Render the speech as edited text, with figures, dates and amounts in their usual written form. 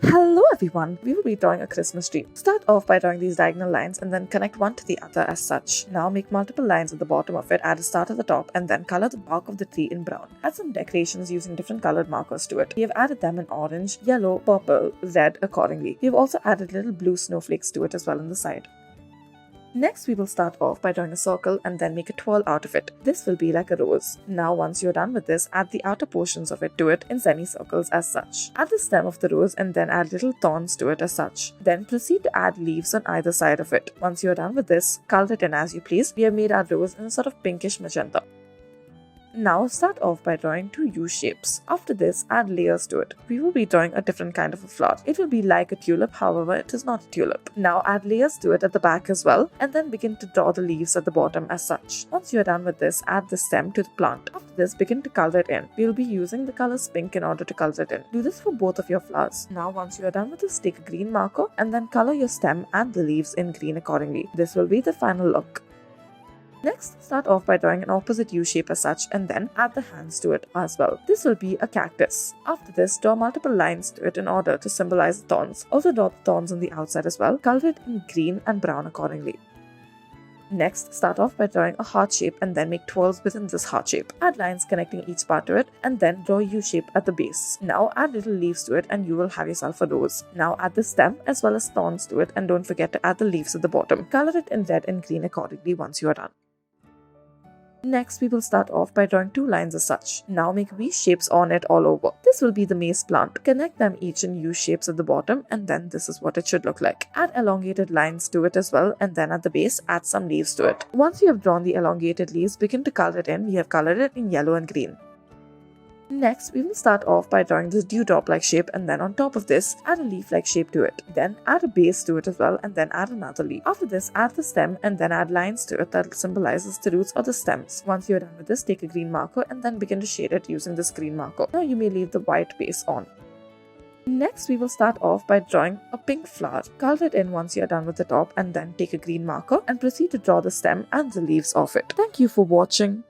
Hello everyone, we will be drawing a Christmas tree. Start off by drawing these diagonal lines and then connect one to the other as such. Now make multiple lines at the bottom of it, add a star at the top and then color the bark of the tree in brown. Add some decorations using different colored markers to it. We have added them in orange, yellow, purple, red accordingly. We have also added little blue snowflakes to it as well on the side. Next, we will start off by drawing a circle and then make a twirl out of it. This will be like a rose. Now, once you're done with this, add the outer portions of it to it in semicircles as such. Add the stem of the rose and then add little thorns to it as such. Then proceed to add leaves on either side of it. Once you're done with this, color it in as you please. We have made our rose in a sort of pinkish magenta. Now start off by drawing two U shapes. After this, add layers to it. We will be drawing a different kind of a flower. It will be like a tulip, however it is not a tulip. Now add layers to it at the back as well and then begin to draw the leaves at the bottom as such. Once you are done with this, add the stem to the plant. After this, begin to color it in. We will be using the colors pink in order to color it in. Do this for both of your flowers. Now once you are done with this, take a green marker and then color your stem and the leaves in green accordingly. This will be the final look. Next, start off by drawing an opposite U shape as such and then add the hands to it as well. This will be a cactus. After this, draw multiple lines to it in order to symbolize the thorns. Also draw the thorns on the outside as well. Color it in green and brown accordingly. Next, start off by drawing a heart shape and then make twirls within this heart shape. Add lines connecting each part to it and then draw a U shape at the base. Now add little leaves to it and you will have yourself a rose. Now add the stem as well as thorns to it and don't forget to add the leaves at the bottom. Color it in red and green accordingly once you are done. Next, we will start off by drawing two lines as such. Now make V shapes on it all over. This will be the mace plant. Connect them each in U shapes at the bottom and then this is what it should look like. Add elongated lines to it as well and then at the base add some leaves to it. Once you have drawn the elongated leaves, begin to color it in. We have colored it in yellow and green. Next, we will start off by drawing this dewdrop-like shape and then on top of this, add a leaf-like shape to it. Then add a base to it as well and then add another leaf. After this, add the stem and then add lines to it that symbolizes the roots or the stems. Once you're done with this, take a green marker and then begin to shade it using this green marker. Now you may leave the white base on. Next, we will start off by drawing a pink flower. Color it in once you're done with the top and then take a green marker and proceed to draw the stem and the leaves of it. Thank you for watching.